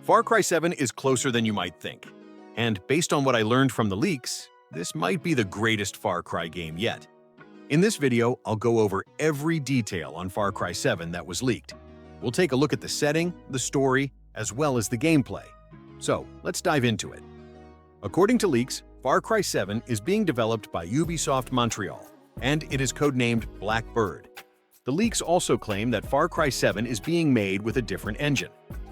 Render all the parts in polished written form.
Far Cry 7 is closer than you might think. And based on what I learned from the leaks, this might be the greatest Far Cry game yet. In this video, I'll go over every detail on Far Cry 7 that was leaked. We'll take a look at the setting, the story, as well as the gameplay. So, let's dive into it. According to leaks, Far Cry 7 is being developed by Ubisoft Montreal, and it is codenamed Blackbird. The leaks also claim that Far Cry 7 is being made with a different engine.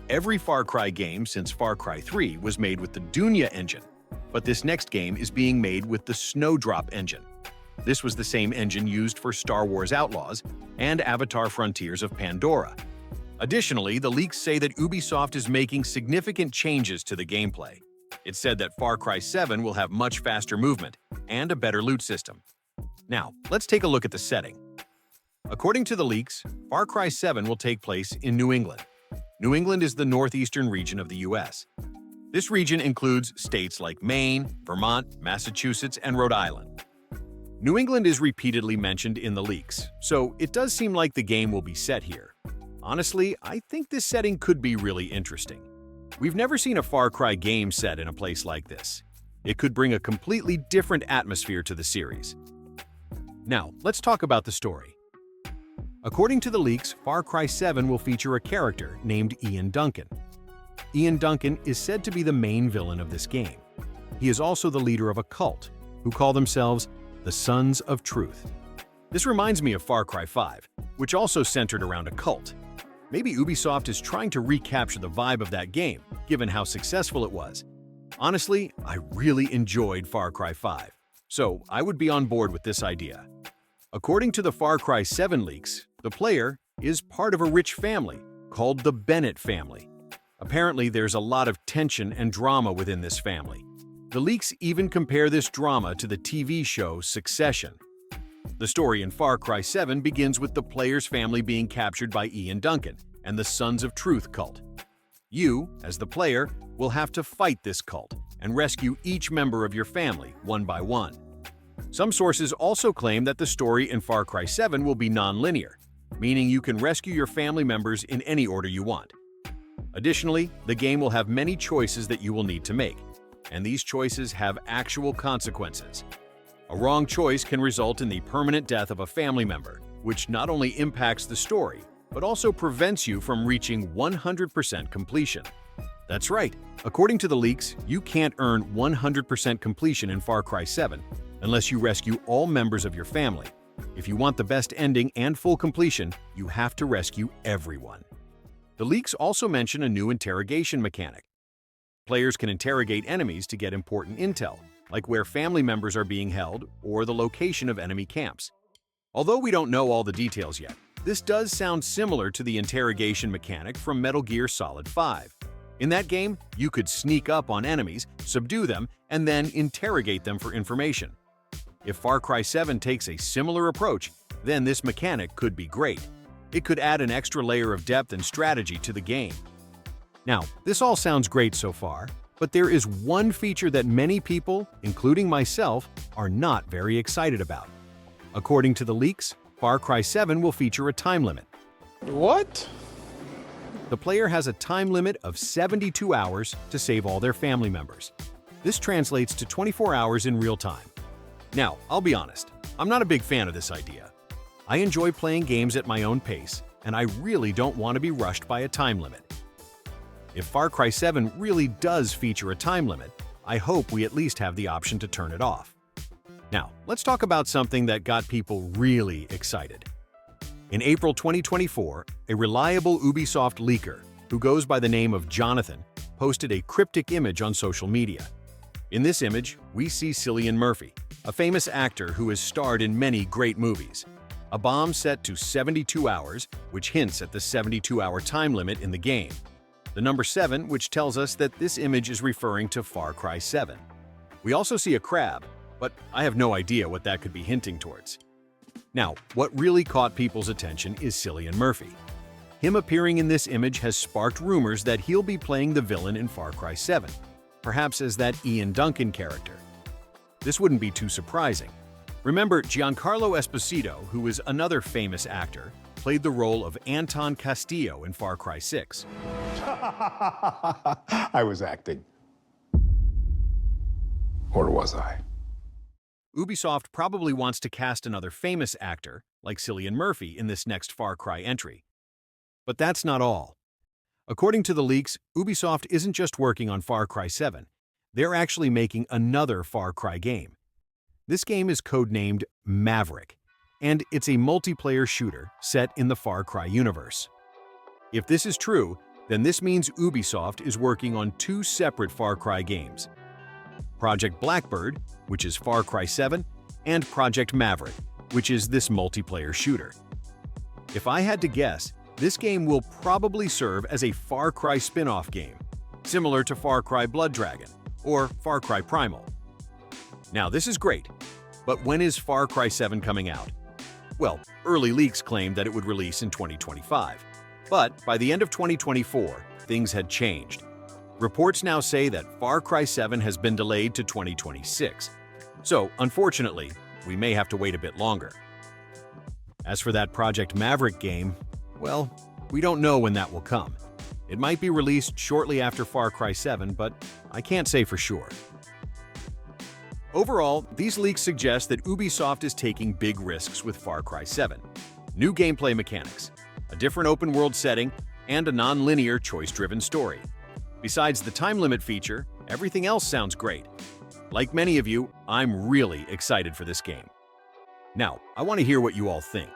Every Far Cry game since Far Cry 3 was made with the Dunya engine, but this next game is being made with the Snowdrop engine. This was the same engine used for Star Wars Outlaws and Avatar Frontiers of Pandora. Additionally, the leaks say that Ubisoft is making significant changes to the gameplay. It said that Far Cry 7 will have much faster movement and a better loot system. Now, let's take a look at the setting. According to the leaks, Far Cry 7 will take place in New England. New England is the northeastern region of the US. This region includes states like Maine, Vermont, Massachusetts, and Rhode Island. New England is repeatedly mentioned in the leaks, so it does seem like the game will be set here. Honestly, I think this setting could be really interesting. We've never seen a Far Cry game set in a place like this. It could bring a completely different atmosphere to the series. Now, let's talk about the story. According to the leaks, Far Cry 7 will feature a character named Ian Duncan. Ian Duncan is said to be the main villain of this game. He is also the leader of a cult, who call themselves the Sons of Truth. This reminds me of Far Cry 5, which also centered around a cult. Maybe Ubisoft is trying to recapture the vibe of that game, given how successful it was. Honestly, I really enjoyed Far Cry 5, so I would be on board with this idea. According to the Far Cry 7 leaks, the player is part of a rich family called the Bennett family. Apparently, there's a lot of tension and drama within this family. The leaks even compare this drama to the TV show Succession. The story in Far Cry 7 begins with the player's family being captured by Ian Duncan and the Sons of Truth cult. You, as the player, will have to fight this cult and rescue each member of your family one by one. Some sources also claim that the story in Far Cry 7 will be non-linear, meaning you can rescue your family members in any order you want. Additionally, the game will have many choices that you will need to make, and these choices have actual consequences. A wrong choice can result in the permanent death of a family member, which not only impacts the story, but also prevents you from reaching 100% completion. That's right, according to the leaks, you can't earn 100% completion in Far Cry 7 unless you rescue all members of your family. If you want the best ending and full completion, you have to rescue everyone. The leaks also mention a new interrogation mechanic. Players can interrogate enemies to get important intel, like where family members are being held or the location of enemy camps. Although we don't know all the details yet, this does sound similar to the interrogation mechanic from Metal Gear Solid 5. In that game, you could sneak up on enemies, subdue them, and then interrogate them for information. If Far Cry 7 takes a similar approach, then this mechanic could be great. It could add an extra layer of depth and strategy to the game. Now, this all sounds great so far, but there is one feature that many people, including myself, are not very excited about. According to the leaks, Far Cry 7 will feature a time limit. What? The player has a time limit of 72 hours to save all their family members. This translates to 24 hours in real time. Now, I'll be honest, I'm not a big fan of this idea. I enjoy playing games at my own pace, and I really don't want to be rushed by a time limit. If Far Cry 7 really does feature a time limit, I hope we at least have the option to turn it off. Now, let's talk about something that got people really excited. In April 2024, a reliable Ubisoft leaker, who goes by the name of Jonathan, posted a cryptic image on social media. In this image, we see Cillian Murphy, a famous actor who has starred in many great movies. A bomb set to 72 hours, which hints at the 72-hour time limit in the game. The number 7, which tells us that this image is referring to Far Cry 7. We also see a crab, but I have no idea what that could be hinting towards. Now, what really caught people's attention is Cillian Murphy. Him appearing in this image has sparked rumors that he'll be playing the villain in Far Cry 7, perhaps as that Ian Duncan character. This wouldn't be too surprising. Remember, Giancarlo Esposito, who is another famous actor, played the role of Anton Castillo in Far Cry 6. I was acting. Or was I? Ubisoft probably wants to cast another famous actor, like Cillian Murphy, in this next Far Cry entry. But that's not all. According to the leaks, Ubisoft isn't just working on Far Cry 7. They're actually making another Far Cry game. This game is codenamed Maverick, and it's a multiplayer shooter set in the Far Cry universe. If this is true, then this means Ubisoft is working on two separate Far Cry games: Project Blackbird, which is Far Cry 7, and Project Maverick, which is this multiplayer shooter. If I had to guess, this game will probably serve as a Far Cry spin-off game, similar to Far Cry Blood Dragon or Far Cry Primal. Now, this is great, but when is Far Cry 7 coming out? Well, early leaks claimed that it would release in 2025. But by the end of 2024, things had changed. Reports now say that Far Cry 7 has been delayed to 2026. So, unfortunately, we may have to wait a bit longer. As for that Project Maverick game, well, we don't know when that will come. It might be released shortly after Far Cry 7, but I can't say for sure. Overall, these leaks suggest that Ubisoft is taking big risks with Far Cry 7. New gameplay mechanics, a different open-world setting, and a non-linear choice-driven story. Besides the time limit feature, everything else sounds great. Like many of you, I'm really excited for this game. Now, I want to hear what you all think.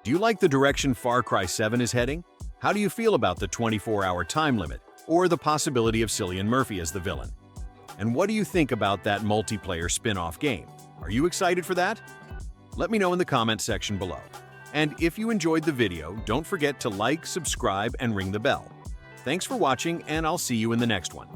Do you like the direction Far Cry 7 is heading? How do you feel about the 24-hour time limit, or the possibility of Cillian Murphy as the villain? And what do you think about that multiplayer spin-off game? Are you excited for that? Let me know in the comment section below. And if you enjoyed the video, don't forget to like, subscribe, and ring the bell. Thanks for watching, and I'll see you in the next one.